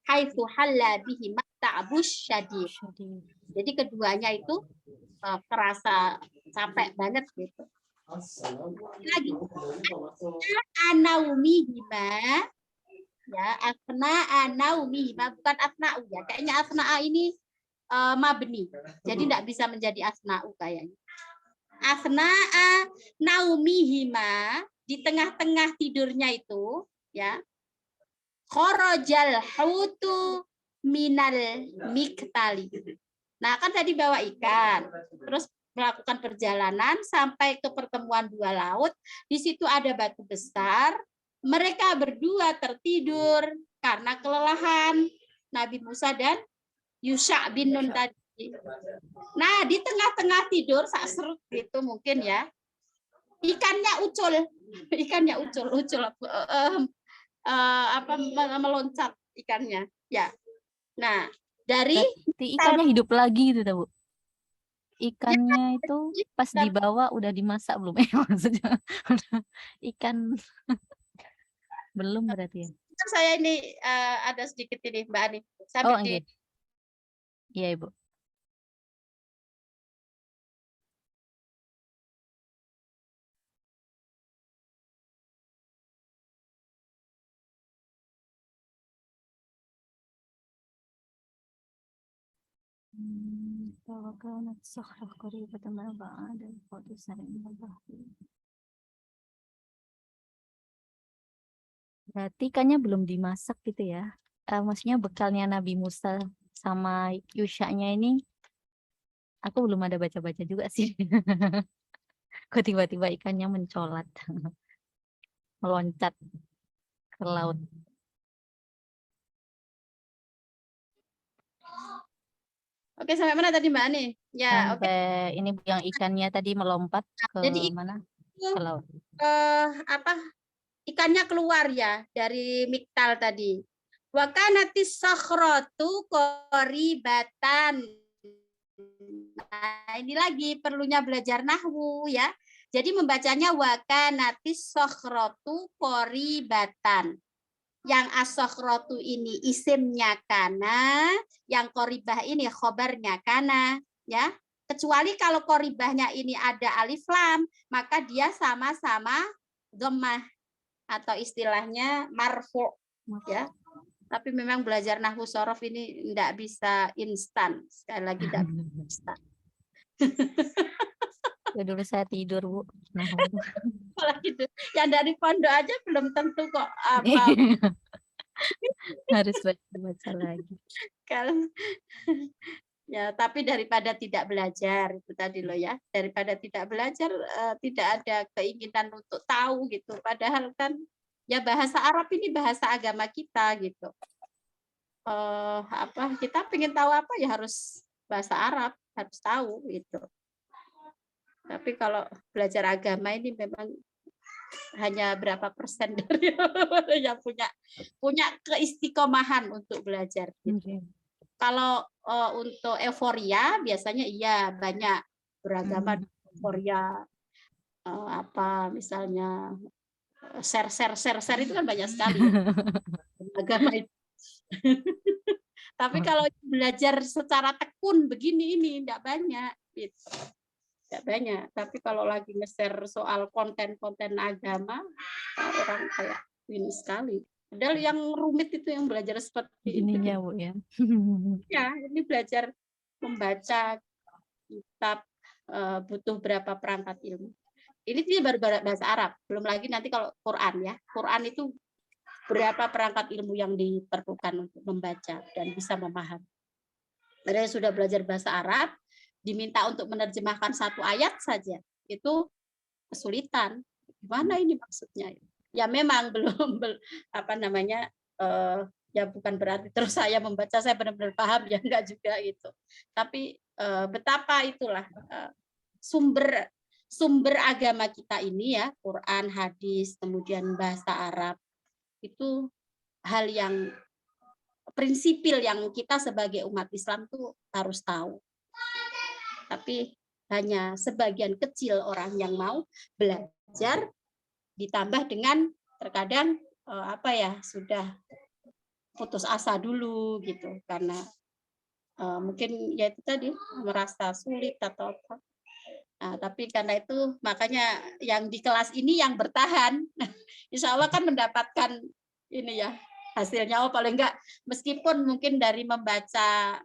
Haitsu halla bihi matta'abus syadid. Jadi keduanya itu terasa capek banget gitu. Lagi anaumihima, ya, asna anaumihima, bukan asna'u ya, kayaknya asna'a ini mabni, jadi tidak bisa menjadi asna'u kayaknya. Asna'a naumihima, di tengah-tengah tidurnya itu, ya, kharajal hutu minal miktali. Nah, kan tadi bawa ikan, terus melakukan perjalanan sampai ke pertemuan dua laut. Di situ ada batu besar. Mereka berdua tertidur karena kelelahan. Nabi Musa dan Yusha bin Nun tadi. Nah, di tengah-tengah tidur, saat gitu mungkin ya. Ikannya ucul, meloncat ikannya. Ya. Nah, dari Berarti ikannya hidup lagi gitu, Bu. Ikannya itu pas dan dibawa udah dimasak belum? Maksudnya ikan belum berarti ya? saya ini ada sedikit ini Mbak Ani. Oh, Sambil di enggak. Iya, Ibu. وكانت صخرة قريبة من بعد القدس من البحر. Berarti ikannya belum dimasak gitu ya? Maksudnya bekalnya Nabi Musa sama Yusha-nya ini, aku belum ada baca-baca juga sih. Kok tiba-tiba ikannya mencolat, meloncat ke laut. Oke, sampai mana tadi Mbak Ani? Ya, oke. Sampai ini yang ikannya tadi melompat ke Jadi mana? itu Ke laut. apa ikannya keluar ya dari miktal tadi. Wa kanatis sakhratu qoribatan. Nah, ini lagi perlunya belajar nahwu ya. Jadi membacanya wa kanatis sakhratu qoribatan. Yang as-sakhratu ini isimnya kana, yang qoribah ini khobarnya kana, ya. Kecuali kalau qoribahnya ini ada alif lam, maka dia sama-sama dhammah atau istilahnya marfu, ya. Tapi memang belajar nahwu sorof ini tidak bisa instan. Sekali lagi tidak bisa instan. Ya, dulu saya tidur, Bu. Nah, Gitu. Yang dari pondok aja belum tentu kok apa harus baca-baca lagi. kalau ya, tapi daripada tidak belajar itu tadi loh ya, daripada tidak belajar tidak ada keinginan untuk tahu gitu. Padahal kan ya bahasa Arab ini bahasa agama kita gitu. Apa kita pengen tahu apa ya harus bahasa Arab, harus tahu gitu. Tapi kalau belajar agama ini memang hanya berapa persen dari yang punya keistiqomahan untuk belajar gitu. Okay. Kalau untuk euforia biasanya iya banyak beragama euforia apa misalnya share itu kan banyak sekali ya, agama itu. Tapi kalau belajar secara tekun begini ini tidak banyak gitu. Tidak banyak. Tapi kalau lagi nge-share soal konten-konten agama orang kayak ini sekali. Padahal yang rumit itu yang belajar seperti itu. Ininya, Bu ya. Ya, ini belajar membaca kitab butuh berapa perangkat ilmu. Ini baru bahasa Arab, belum lagi nanti kalau Quran ya. Quran itu berapa perangkat ilmu yang diperlukan untuk membaca dan bisa memahami. Padahal sudah belajar bahasa Arab, diminta untuk menerjemahkan satu ayat saja, itu kesulitan. Gimana ini maksudnya? Ya memang belum apa namanya ya bukan berarti terus saya membaca saya benar-benar paham ya enggak juga gitu. Tapi betapa itulah sumber agama kita ini ya, Quran, hadis, kemudian bahasa Arab itu hal yang prinsipil yang kita sebagai umat Islam tuh harus tahu. Tapi hanya sebagian kecil orang yang mau belajar, ditambah dengan terkadang apa ya sudah putus asa dulu gitu karena mungkin ya itu tadi merasa sulit atau apa. Nah, tapi karena itu makanya yang di kelas ini yang bertahan, insya Allah kan mendapatkan ini ya hasilnya. Oh paling enggak meskipun mungkin dari membaca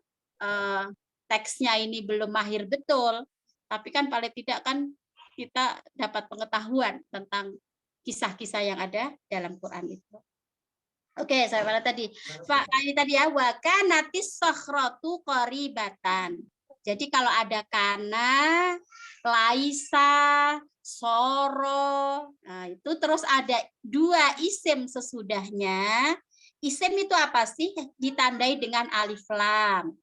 teksnya ini belum mahir betul, tapi kan paling tidak kan kita dapat pengetahuan tentang kisah-kisah yang ada dalam Quran itu. Oke, saya pada tadi. Pak, ini tadi ya, wa kanatis sakhratu qaribatan. Jadi kalau ada kana, laisa, soro, nah itu terus ada dua isim sesudahnya. Isim itu apa sih? Ditandai dengan alif lam,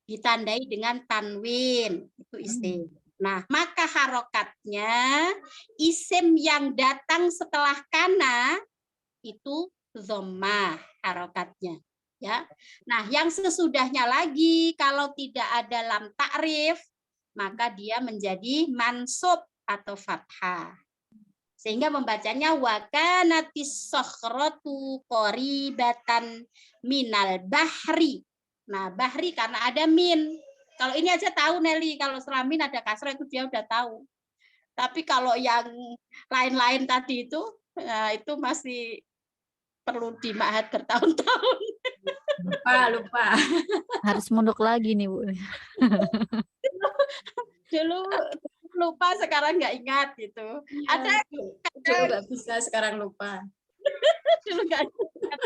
ditandai dengan tanwin, itu isim. Nah, maka harokatnya isim yang datang setelah kana itu dhammah harokatnya. ya. Nah, yang sesudahnya lagi kalau tidak ada lam ta'rif, maka dia menjadi mansub atau fathah. Sehingga membacanya wa kanatis sakhratu qaribatan minal bahri. Nah, bahri karena ada min. Kalau ini aja tahu Nelly, kalau selamin ada kasrah itu dia udah tahu. Tapi kalau yang lain-lain tadi itu masih perlu dimahat bertahun-tahun. Lupa. Harus mundur lagi nih Bu. Dulu lupa, sekarang nggak ingat gitu. Ada Dulu nggak bisa, sekarang lupa. dulu nggak ingat.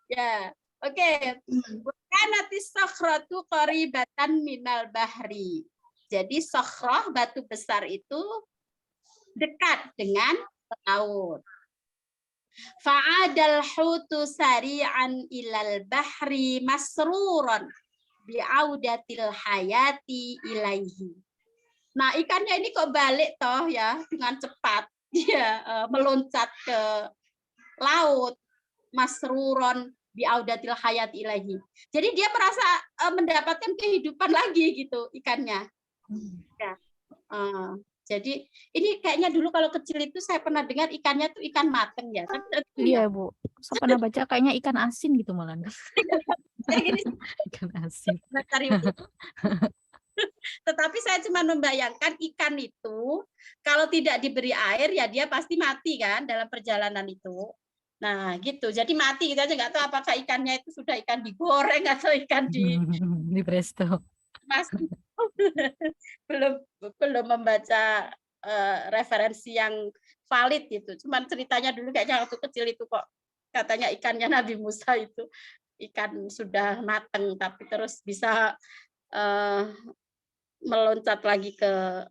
Ya, oke. Kanatis sakhratu qaribatan minal bahri. Jadi sakhrah, batu besar itu dekat dengan laut. Fa'adal hutu sari'an ilal bahri masruran bi'audatil hayati ilaihi. Nah, ikannya ini kok balik toh ya dengan cepat. Dia meloncat ke laut, masruron bi'audatil hayati ilaihi. Jadi dia merasa mendapatkan kehidupan lagi gitu ikannya. Ya. Jadi ini kayaknya dulu kalau kecil itu saya pernah dengar ikannya tuh ikan mateng ya. Iya Bu, saya pernah baca kayaknya ikan asin gitu malah. Ikan asin. Tetapi saya cuma membayangkan ikan itu kalau tidak diberi air ya dia pasti mati kan dalam perjalanan itu. Nah gitu, jadi mati kita aja nggak tahu apakah ikannya itu sudah ikan digoreng atau ikan di presto. Masih belum membaca referensi yang valid gitu. Cuman ceritanya dulu kayaknya waktu kecil itu kok katanya ikannya Nabi Musa itu ikan sudah mateng tapi terus bisa meloncat lagi ke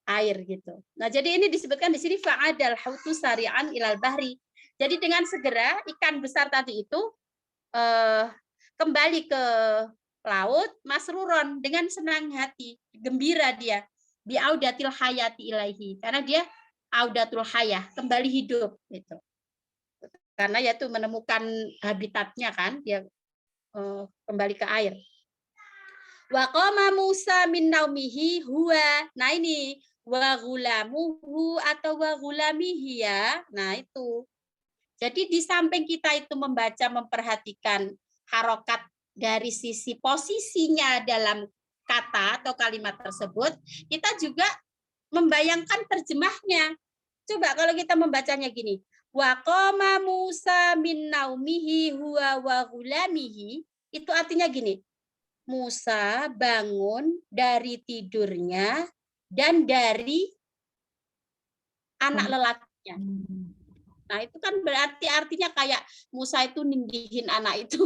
air gitu. Nah, jadi ini disebutkan di sini fa'adal hautu sari'an ilal bahri. Jadi dengan segera ikan besar tadi itu kembali ke laut masruron dengan senang hati, gembira dia bi audatil hayati ilaihi karena dia audatul hayah, kembali hidup gitu. Karena yaitu menemukan habitatnya kan, dia kembali ke air. Wa qama Musa min naumihi huwa. Nah ini wa ghulamuhu atau wa ghulamihi ya. Nah itu. Jadi di samping kita itu membaca memperhatikan harokat dari sisi posisinya dalam kata atau kalimat tersebut, kita juga membayangkan terjemahnya. Coba kalau kita membacanya gini, wa qama Musa min naumihi huwa wa ghulamihi, itu artinya gini. Musa bangun dari tidurnya dan dari anak lelakinya. Nah, itu kan berarti artinya kayak Musa itu nindihin anak itu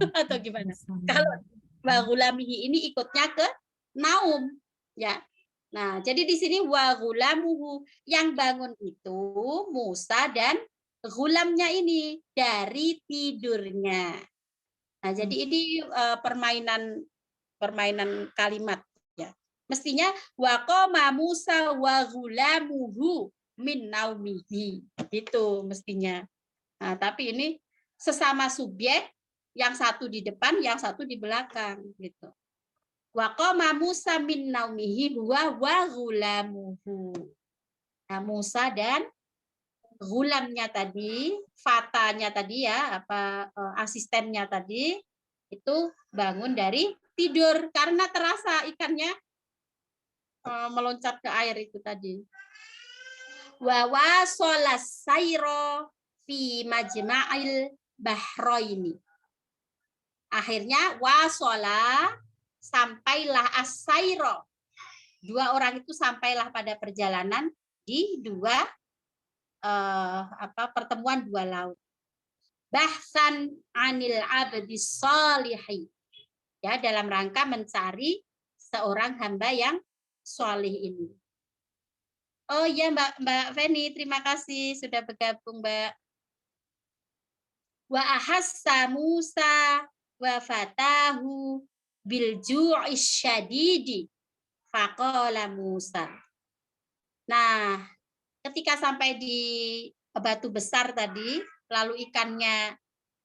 atau gimana? Kalau wagulamihi ini ikutnya ke naum, ya. Nah, jadi di sini wagulamuhu yang bangun itu Musa dan gulamnya ini dari tidurnya. Nah, jadi ini permainan kalimat ya. Mestinya waqama Musa wa gulamuhu min naumihi. Itu mestinya. Nah, tapi ini sesama subjek, yang satu di depan, yang satu di belakang gitu. Wa qama Musa min naumihi huwa wa ghulamuhu. Nah, Musa dan gulamnya tadi, fatanya tadi ya, asistennya tadi itu bangun dari tidur karena terasa ikannya meloncat ke air itu tadi. Wa wasolas sayro fi majma'il bahroini. Akhirnya wasola, sampailah as-sayro. Dua orang itu sampailah pada perjalanan di dua pertemuan dua laut. Bahsan anil abdi sholihi. Ya, dalam rangka mencari seorang hamba yang sholih ini. Oh iya Mbak Feni, terima kasih sudah bergabung Mbak. Wa ahassa Musa wa fatahu bil ju'i syadidi faqala Musa. Nah, ketika sampai di batu besar tadi, lalu ikannya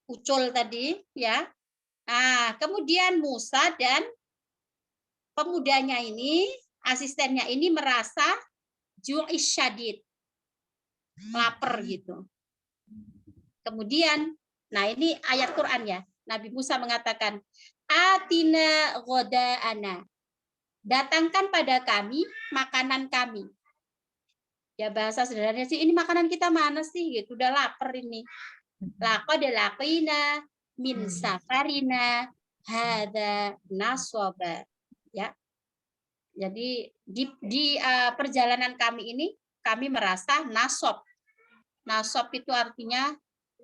ucul tadi, ya. Nah, kemudian Musa dan pemudanya ini, asistennya ini merasa ju'is syadid, lapar gitu. Kemudian, nah ini ayat Quran ya. Nabi Musa mengatakan, atina ghoda'ana. Datangkan pada kami makanan kami. Ya bahasa sederhananya sih, ini makanan kita mana sih? Gitu, udah lapar ini. Laqad laqina min safarina hadza nasaba. Ya. Jadi di perjalanan kami ini kami merasa nasob. Nasob itu artinya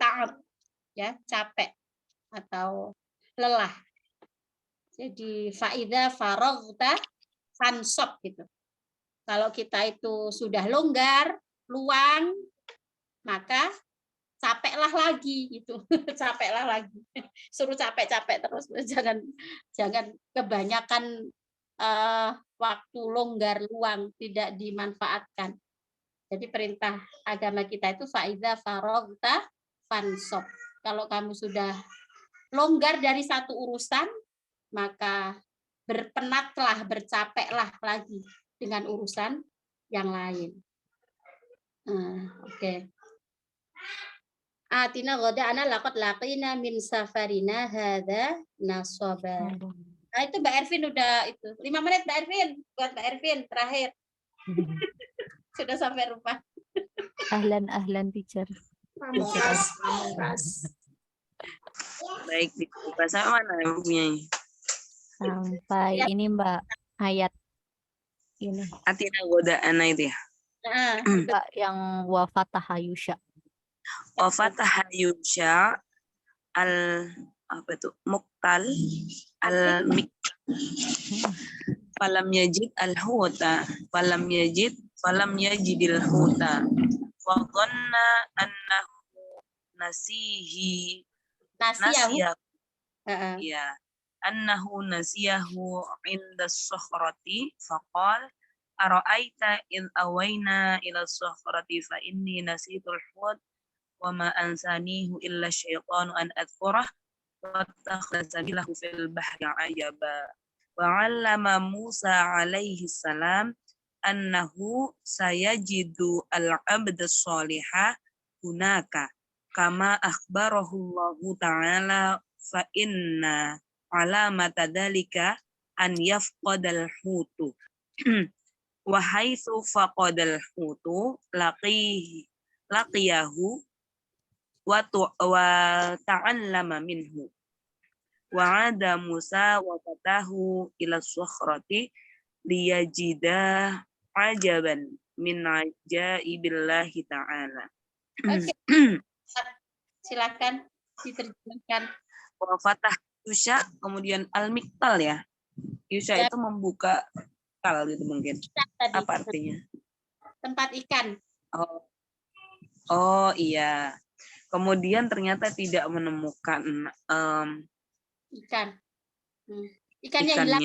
ta'ab, ya, capek atau lelah. Jadi faida faraghta fansab gitu. Kalau kita itu sudah longgar, luang, maka capeklah lagi gitu. Capeklah lagi. Suruh capek-capek terus, jangan kebanyakan waktu longgar, luang tidak dimanfaatkan. Jadi perintah agama kita itu faida faraghta fansab. Kalau kamu sudah longgar dari satu urusan, maka berpenatlah, bercapeklah lagi dengan urusan yang lain. Oke. Atina ghoda'ana laqad laqina min safarina hadza nasaba. Nah, itu Mbak Ervin udah itu. 5 menit Mbak Ervin, buat Mbak Ervin terakhir. Sudah sampai rumah. Ahlan teacher. Pamungkas. Baik, dibuka sama mana bukunya? Sampai ini Mbak ayat ini Atina goda'ana itu ya. Mbak yang wafataha Yusha. Wafataha Yusha al apa tuh? Muqtal al mik falam yajid al huta falam yajidil huta wa dhanna annahu nasiyahu ya annahu nasiyahu inda as-sakhrati faqal ara'aita id awayna ila as-sakhrati fa inni nasitul hut wa ma ansanihu illa syaitanu an adhkurah wa takhadha sabilahu fil bahri ajaba wa 'allama Musa alaihi salam annahu sayajidu al-'abda as-salihah hunaka kama akhbarahu Allahu ta'ala fa inna alamata dalika an yafqadal hutu wa haitsu faqadal hutu laqiyahu wa ta'allama minhu wa 'ada Musa wa fatahu ila sukhrati liyajida ajaban min ajaibillahi ta'ala. Oke. Silakan diterjemahkan. Wa fatah Yusha kemudian al-miktal ya. Yusha Ya. itu membuka kal gitu mungkin. Tadi, Apa artinya? tempat ikan. Oh iya. Kemudian ternyata tidak menemukan Ikan. Ikannya hilang.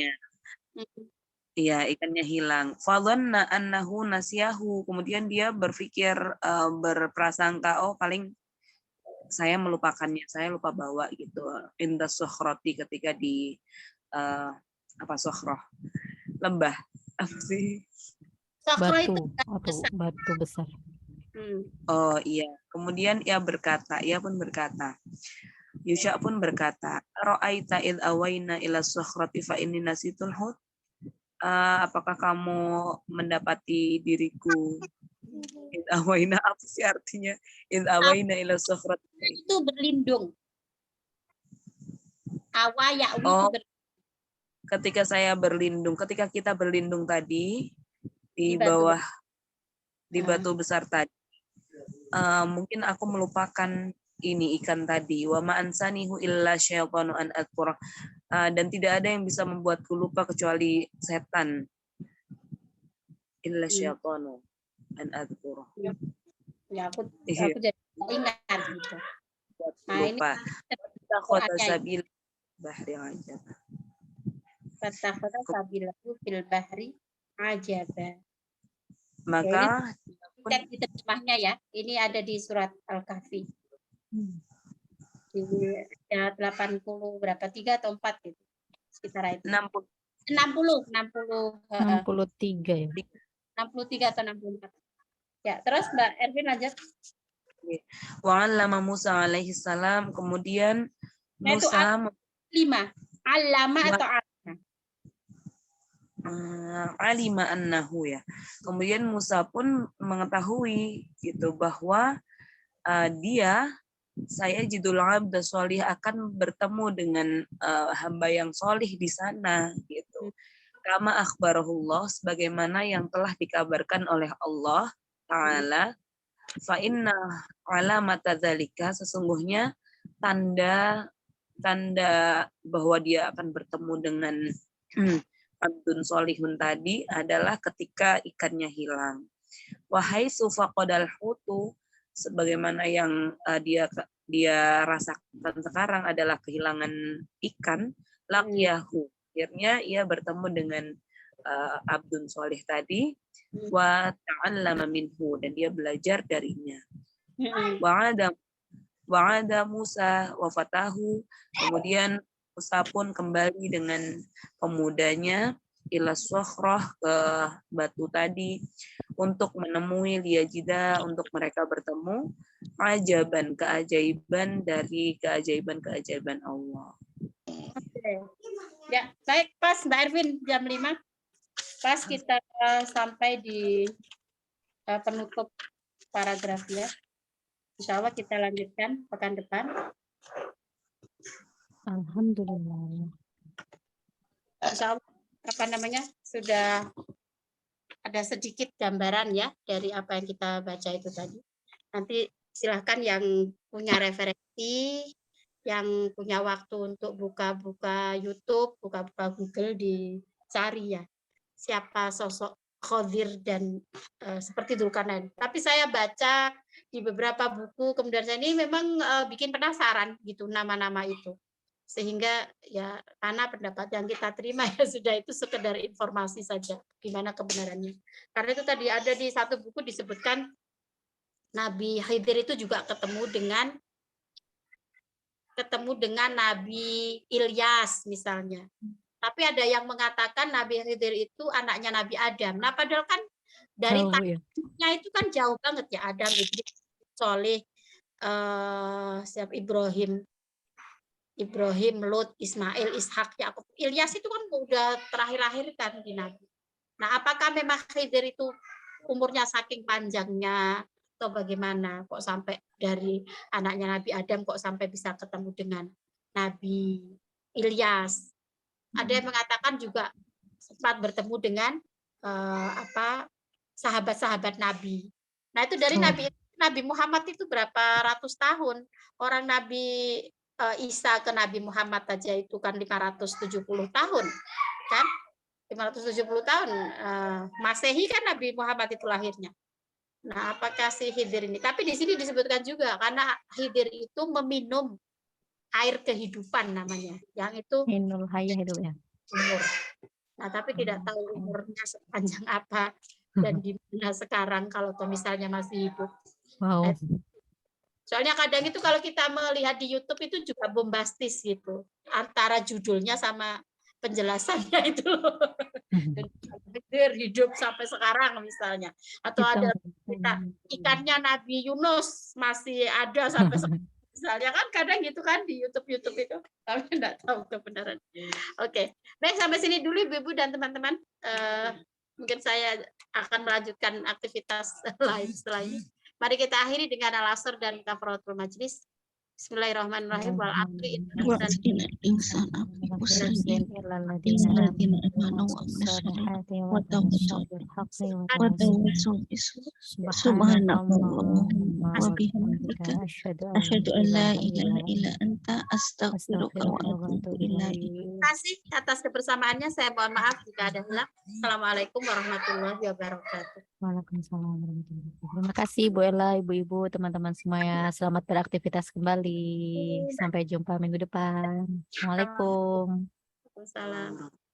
Iya, ikannya hilang. Fadhanna annahu nasiyahu. Kemudian dia berpikir berprasangka, oh paling saya melupakannya, saya lupa bawa gitu. Inda sukhrati ketika di sukhroh? Lembah. Apa sih? Sokro itu Batu besar. Oh iya. Kemudian ia pun berkata, Yusha pun berkata, Ra'aita id awayna ila sukhrati fa inni nasitul hut. Apakah kamu mendapati diriku id awaina, apa sih artinya id awaina ila sukhrati? Itu berlindung. Ketika kita berlindung tadi di bawah di batu besar tadi, mungkin aku melupakan ini ikan tadi. Wa ma ansanihu illa syaitanu an adhkurah. Dan tidak ada yang bisa membuatku lupa kecuali setan. Illa syaitanu an adhkurah. Ya, aku jadi ingat gitu. Nah, lupa. Takhota sabil bahri ajab. Takhota sabilahu fil bahri ajaba. Maka di terjemahnya ya. Ini ada di surat Al-Kahfi. Di ya 80 berapa 3 atau 4 gitu. Sekitar itu. 60. 60 63 ya. 63 atau 64. Ya, terus Mbak Erwin lanjut. Wa 'allama Musa alaihi salam, kemudian Nah, itu Musa 5. Alama atau alama? alima annahu ya. Kemudian Musa pun mengetahui gitu bahwa saya jidul abda sholih akan bertemu dengan hamba yang sholih di sana gitu. Kama akhbarahullah, sebagaimana yang telah dikabarkan oleh Allah Ta'ala, fa inna alamata dzalika, sesungguhnya tanda bahwa dia akan bertemu dengan abdun solihun tadi adalah ketika ikannya hilang. Wahai sufaqadal hutu, sebagaimana yang dia rasakan sekarang adalah kehilangan ikan, laqyahu, akhirnya ia bertemu dengan abdun solih tadi, wa ta'allama minhu, dan dia belajar darinya. Wa'ada Musa wa fatahu, kemudian Musa pun kembali dengan pemudanya ila sukhrah, ke batu tadi, untuk menemui liyajida, untuk mereka bertemu ajaban, keajaiban dari keajaiban Allah. Ya, baik, pas Mbak Erwin jam 5. Pas kita sampai di penutup paragraf ya. Insya Allah kita lanjutkan pekan depan. Alhamdulillah. Insya Allah sudah ada sedikit gambaran ya dari apa yang kita baca itu tadi. Nanti silahkan yang punya referensi, yang punya waktu untuk buka-buka YouTube, buka-buka Google, dicari ya siapa sosok Khodir dan seperti Dzulkarnain. Tapi saya baca di beberapa buku, kemudian saya ini memang bikin penasaran gitu nama-nama itu. Sehingga ya karena pendapat yang kita terima ya sudah, itu sekedar informasi saja gimana kebenarannya. Karena itu tadi ada di satu buku disebutkan Nabi Khidir itu juga ketemu dengan Nabi Ilyas misalnya. Tapi ada yang mengatakan Nabi Khidir itu anaknya Nabi Adam. Nah, padahal kan dari tanahnya itu kan jauh banget ya, Adam, Idris, Soleh, Ibrahim, Lut, Ismail, Ishak, Yakub. Ilyas itu kan udah terakhir-akhir kan di Nabi. Nah, apakah memang Khidir itu umurnya saking panjangnya atau bagaimana? Kok sampai dari anaknya Nabi Adam kok sampai bisa ketemu dengan Nabi Ilyas? Ada yang mengatakan juga sempat bertemu dengan sahabat-sahabat Nabi. Nah, itu dari Nabi Muhammad itu berapa ratus tahun. Orang Nabi Isa ke Nabi Muhammad aja itu kan 570 tahun. Kan? 570 tahun. Masehi kan Nabi Muhammad itu lahirnya. Nah, apakah si Khidir ini? Tapi di sini disebutkan juga karena Khidir itu meminum air kehidupan namanya, yang itu Ainul Hayah itu ya. Umur. Nah, tapi tidak tahu umurnya sepanjang apa dan di mana sekarang kalau misalnya masih hidup. Wow. Soalnya kadang itu kalau kita melihat di YouTube itu juga bombastis gitu, antara judulnya sama penjelasannya itu loh. Hidup sampai sekarang misalnya, atau ada cerita ikannya Nabi Yunus masih ada sampai sekarang. Misalnya kan kadang gitu kan di YouTube itu, tapi enggak tahu kebenaran. Oke, baik, sampai sini dulu Ibu dan teman-teman. Mungkin saya akan melanjutkan aktivitas lain setelah ini. Mari kita akhiri dengan al-asr dan kafaratul majlis. Bismillahirrahmanirrahim. Wal aqri insan asyhadu an la ilaha illa anta astaghfiruka wa atubu ilaik. Terima kasih atas kebersamaannya. Saya mohon maaf jika ada hilang. Assalamualaikum warahmatullahi wabarakatuh. Waalaikumsalam warahmatullahi wabarakatuh. Terima kasih Bu Ella, Ibu-ibu, teman-teman semuanya. Selamat beraktivitas kembali. Sampai jumpa minggu depan. Assalamualaikum. Waalaikumsalam.